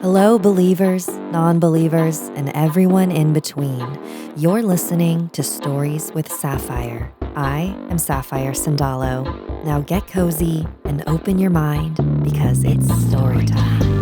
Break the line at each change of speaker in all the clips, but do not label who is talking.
Hello, believers, non believers, and everyone in between. You're listening to Stories with Sapphire. I am Sapphire Sandalo. Now get cozy and open your mind because it's story time.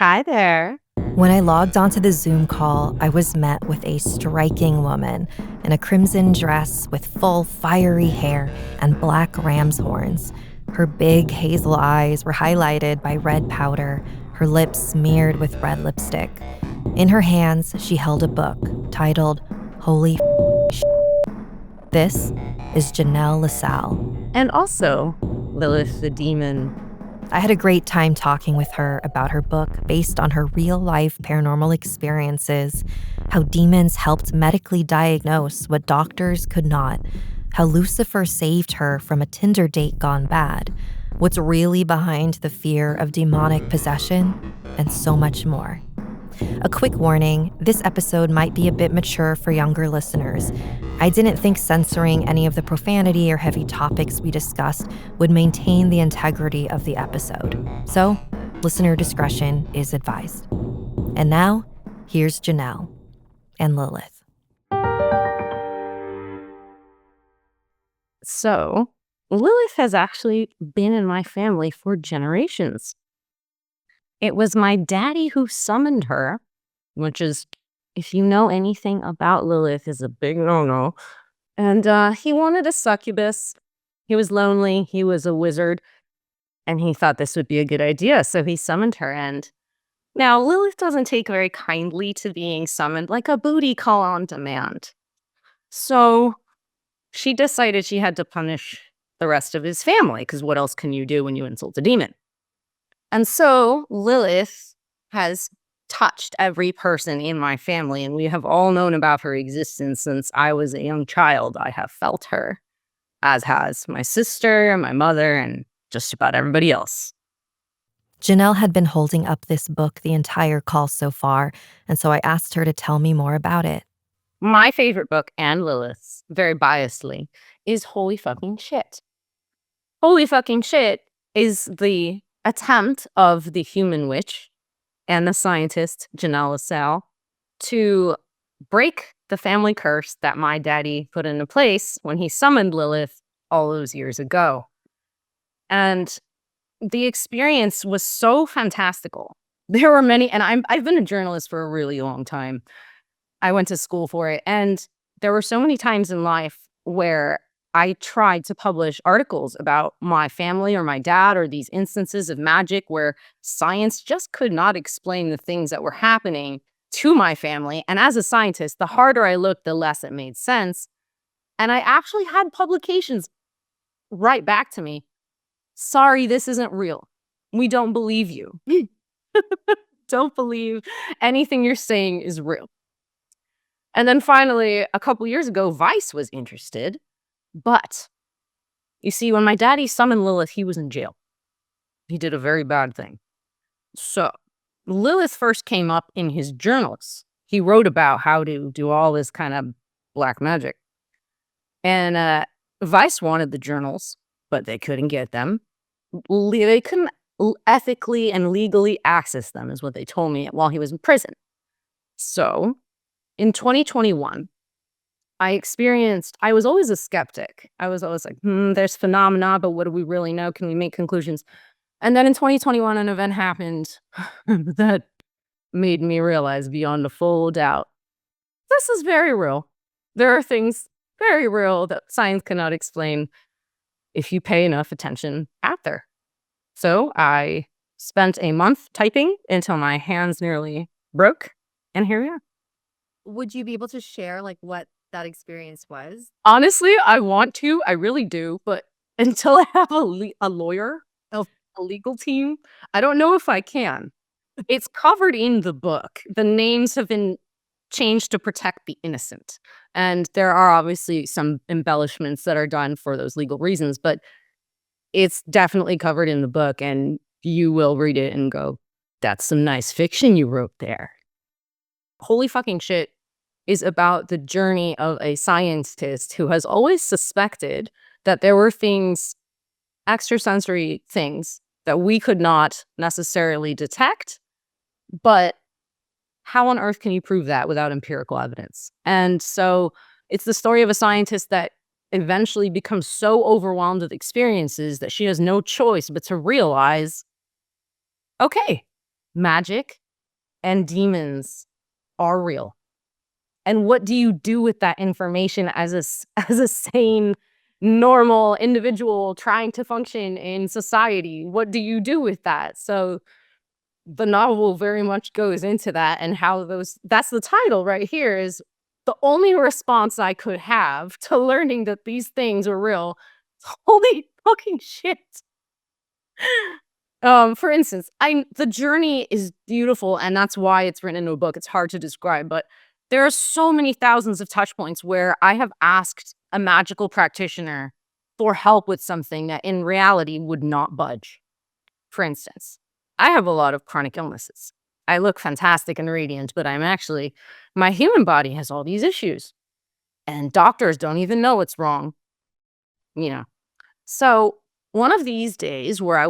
Hi there.
When I logged onto the Zoom call, I was met with a striking woman in a crimson dress with full, fiery hair and black ram's horns. Her big hazel eyes were highlighted by red powder, her lips smeared with red lipstick. In her hands, she held a book titled Holy This is Janelle LaSalle.
And also, Lilith the Demon.
I had a great time talking with her about her book based on her real-life paranormal experiences, how demons helped medically diagnose what doctors could not, how Lucifer saved her from a Tinder date gone bad, what's really behind the fear of demonic possession, and so much more. A quick warning, this episode might be a bit mature for younger listeners. I didn't think censoring any of the profanity or heavy topics we discussed would maintain the integrity of the episode. So, listener discretion is advised. And now, here's Janelle and Lilith.
So, Lilith has actually been in my family for generations. It was my daddy who summoned her, which is, if you know anything about Lilith, is a big no-no. And he wanted a succubus. He was lonely. He was a wizard. And he thought this would be a good idea. So he summoned her. And now Lilith doesn't take very kindly to being summoned like a booty call on demand. So she decided she had to punish the rest of his family, because what else can you do when you insult a demon? And so Lilith has touched every person in my family, and we have all known about her existence since I was a young child. I have felt her, as has my sister, my mother, and just about everybody else.
Janelle had been holding up this book the entire call so far, and so I asked her to tell me more about it.
My favorite book, and Lilith's, very biasedly, is Holy Fucking Shit. Holy Fucking Shit is the attempt of the human witch and the scientist, Janelle LaSalle, to break the family curse that my daddy put into place when he summoned Lilith all those years ago. And the experience was so fantastical. There were many, and I've been a journalist for a really long time. I went to school for it, and there were so many times in life where I tried to publish articles about my family or my dad or these instances of magic where science just could not explain the things that were happening to my family. And as a scientist, the harder I looked, the less it made sense. And I actually had publications write back to me, "Sorry, this isn't real. We don't believe you. Don't believe anything you're saying is real." And then finally, a couple years ago, Vice was interested. But, you see, when my daddy summoned Lilith, he was in jail. He did a very bad thing. So, Lilith first came up in his journals. He wrote about how to do all this kind of black magic. And Vice wanted the journals, but they couldn't get them. They couldn't ethically and legally access them, is what they told me while he was in prison. So, in 2021, I was always a skeptic. I was always like, there's phenomena, but what do we really know? Can we make conclusions? And then in 2021, an event happened that made me realize beyond a full doubt, this is very real. There are things very real that science cannot explain if you pay enough attention out there. So I spent a month typing until my hands nearly broke, and here we are.
Would you be able to share what that experience was?
Honestly, I want to. I really do. But until I have a lawyer, a legal team, I don't know if I can. It's covered in the book. The names have been changed to protect the innocent. And there are obviously some embellishments that are done for those legal reasons, but it's definitely covered in the book. And you will read it and go, that's some nice fiction you wrote there. Holy Fucking Shit is about the journey of a scientist who has always suspected that there were things, extrasensory things, that we could not necessarily detect, but how on earth can you prove that without empirical evidence? And so it's the story of a scientist that eventually becomes so overwhelmed with experiences that she has no choice but to realize, okay, magic and demons are real. And what do you do with that information as a sane, normal individual trying to function in society? What do you do with that? So the novel very much goes into that, and how that's the title right here, is the only response I could have to learning that these things are real. Holy fucking shit. For instance, the journey is beautiful, and that's why it's written in a book. It's hard to describe, but there are so many thousands of touch points where I have asked a magical practitioner for help with something that in reality would not budge. For instance, I have a lot of chronic illnesses. I look fantastic and radiant, but my human body has all these issues, and doctors don't even know what's wrong. So one of these days where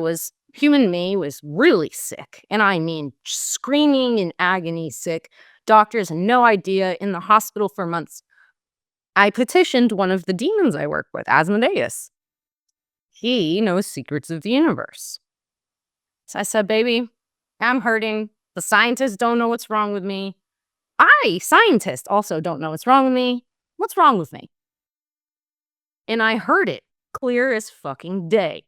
human me was really sick, and I mean screaming in agony sick, doctors had no idea, in the hospital for months, I petitioned one of the demons I work with, Asmodeus. He knows secrets of the universe. So I said, baby, I'm hurting. The scientists don't know what's wrong with me. Scientists, also don't know what's wrong with me. What's wrong with me? And I heard it clear as fucking day.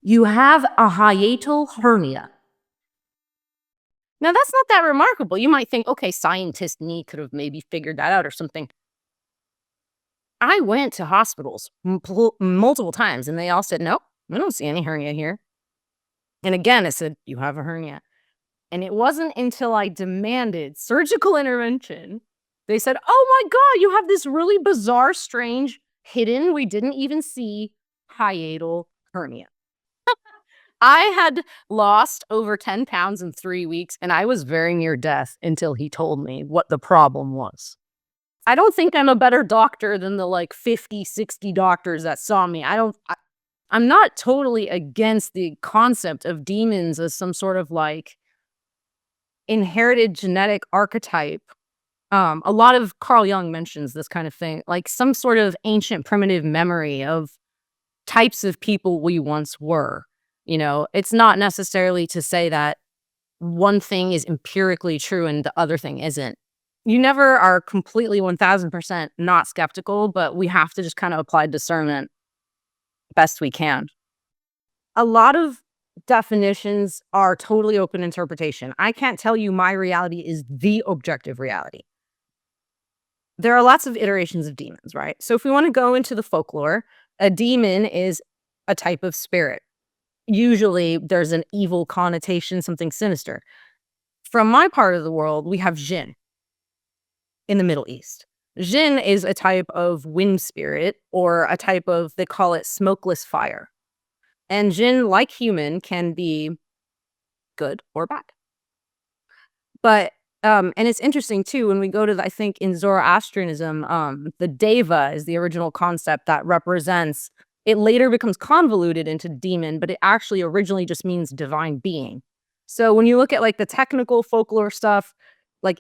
You have a hiatal hernia. Now, that's not that remarkable. You might think, okay, scientist me could have maybe figured that out or something. I went to hospitals multiple times, and they all said, nope, we don't see any hernia here. And again, I said, you have a hernia. And it wasn't until I demanded surgical intervention, they said, oh my God, you have this really bizarre, strange, hidden, we didn't even see hiatal hernia. I had lost over 10 pounds in 3 weeks, and I was very near death until he told me what the problem was. I don't think I'm a better doctor than the 50, 60 doctors that saw me. I'm not totally against the concept of demons as some sort of inherited genetic archetype. A lot of Carl Jung mentions this kind of thing, like some sort of ancient primitive memory of types of people we once were. It's not necessarily to say that one thing is empirically true and the other thing isn't. You never are completely 1000% not skeptical, but we have to just kind of apply discernment best we can. A lot of definitions are totally open interpretation. I can't tell you my reality is the objective reality. There are lots of iterations of demons, right? So if we want to go into the folklore, a demon is a type of spirit. Usually there's an evil connotation, something sinister. From my part of the world, we have jinn in the Middle East. Jinn is a type of wind spirit, or a type of, they call it smokeless fire. And jinn, like human, can be good or bad. But, and it's interesting too, when we go to, I think in Zoroastrianism, the deva is the original concept that represents, it later becomes convoluted into demon, but it actually originally just means divine being. So when you look at the technical folklore stuff,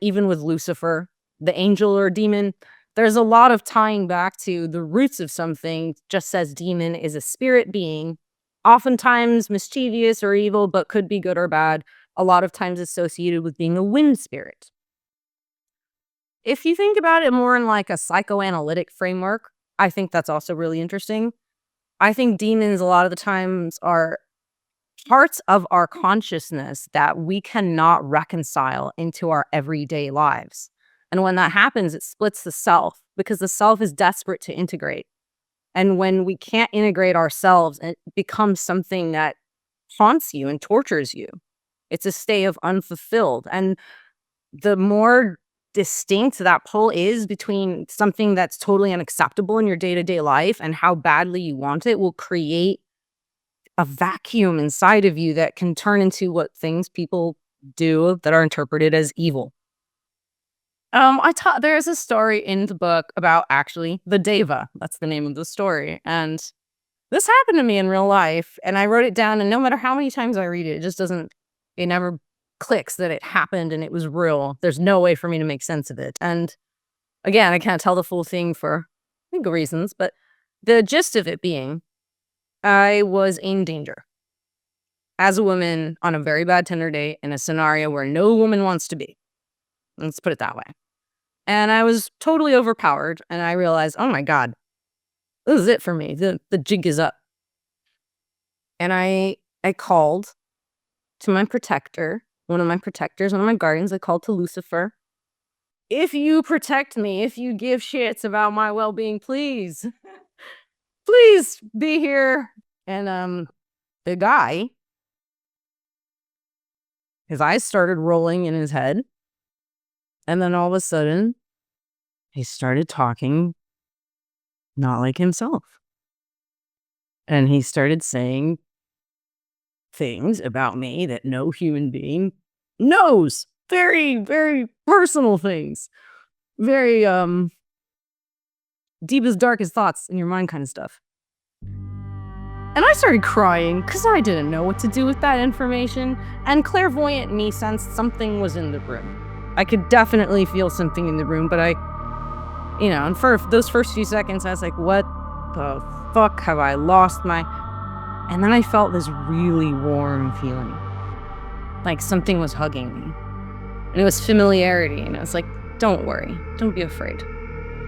even with Lucifer, the angel or demon, there's a lot of tying back to the roots of something. Just says demon is a spirit being, oftentimes mischievous or evil, but could be good or bad. A lot of times associated with being a wind spirit. If you think about it more in a psychoanalytic framework, I think that's also really interesting. I think demons a lot of the times are parts of our consciousness that we cannot reconcile into our everyday lives. And when that happens, it splits the self, because the self is desperate to integrate. And when we can't integrate ourselves, it becomes something that haunts you and tortures you. It's a state of unfulfilled. And the more distinct that pull is between something that's totally unacceptable in your day-to-day life and how badly you want it, will create a vacuum inside of you that can turn into what things people do that are interpreted as evil. There's a story in the book about actually the Deva. That's the name of the story. And this happened to me in real life, and I wrote it down, and no matter how many times I read it, it never clicks that it happened and it was real. There's no way for me to make sense of it. And again, I can't tell the full thing for legal reasons, but the gist of it being, I was in danger as a woman on a very bad Tinder date in a scenario where no woman wants to be. Let's put it that way. And I was totally overpowered, and I realized, oh my God, this is it for me. The jig is up. And I called to my protector, one of my guardians. I called to Lucifer. If you protect me, if you give shits about my well-being, please be here. And the guy, his eyes started rolling in his head. And then all of a sudden, he started talking not like himself. And he started saying things about me that no human being knows. Very, very personal things. Very deepest, darkest thoughts in your mind kind of stuff. And I started crying because I didn't know what to do with that information. And clairvoyant me sensed something was in the room. I could definitely feel something in the room, but and for those first few seconds, I was like, what the fuck have I lost my... And then I felt this really warm feeling. Like something was hugging me. And it was familiarity. And I was like, don't worry. Don't be afraid.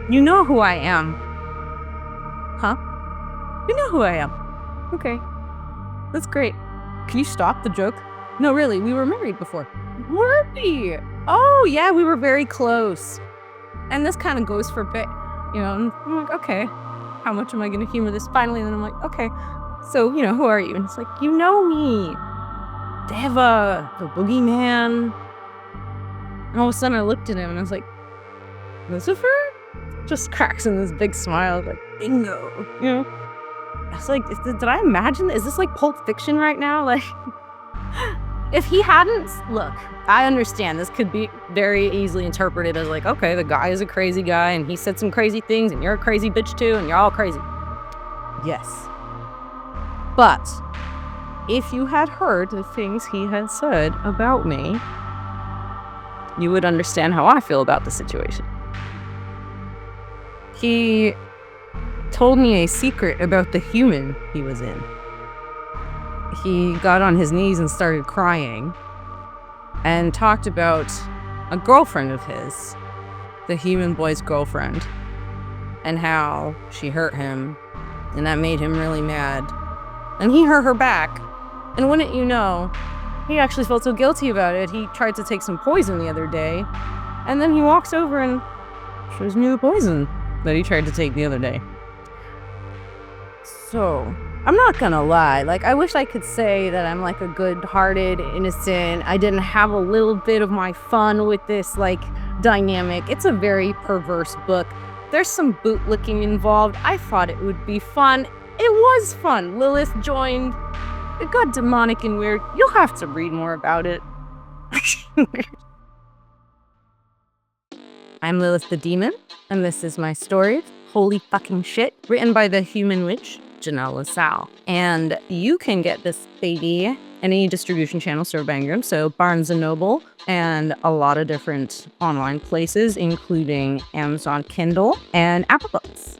You know who I am. Huh? You know who I am. Okay. That's great. Can you stop the joke? No, really, we were married before. Were we? Oh, yeah, we were very close. And this kind of goes for a bit, and I'm like, okay, how much am I going to humor this finally? And then I'm like, okay, so, who are you? And it's like, you know me. Deva, the boogeyman. And all of a sudden I looked at him and I was like, Lucifer? Just cracks in this big smile, like, bingo, I was like, did I imagine? Is this like Pulp Fiction right now? Like, if he hadn't, look, I understand this could be very easily interpreted as like, okay, the guy is a crazy guy and he said some crazy things and you're a crazy bitch too and you're all crazy. Yes. But if you had heard the things he had said about me, you would understand how I feel about the situation. He told me a secret about the human he was in. He got on his knees and started crying and talked about a girlfriend of his, the human boy's girlfriend, and how she hurt him, and that made him really mad. And he hurt her back, and wouldn't you know, he actually felt so guilty about it, he tried to take some poison the other day, and then he walks over and shows me the poison that he tried to take the other day. So, I'm not gonna lie, I wish I could say that I'm a good-hearted, innocent, I didn't have a little bit of my fun with this, dynamic. It's a very perverse book. There's some bootlicking involved. I thought it would be fun. It was fun. Lilith joined. It got demonic and weird. You'll have to read more about it. I'm Lilith the Demon, and this is my story, Holy Fucking Shit, written by the human witch, Janelle LaSalle. And you can get this baby any distribution channel served by Ingram, so Barnes & Noble and a lot of different online places, including Amazon Kindle and Apple Books.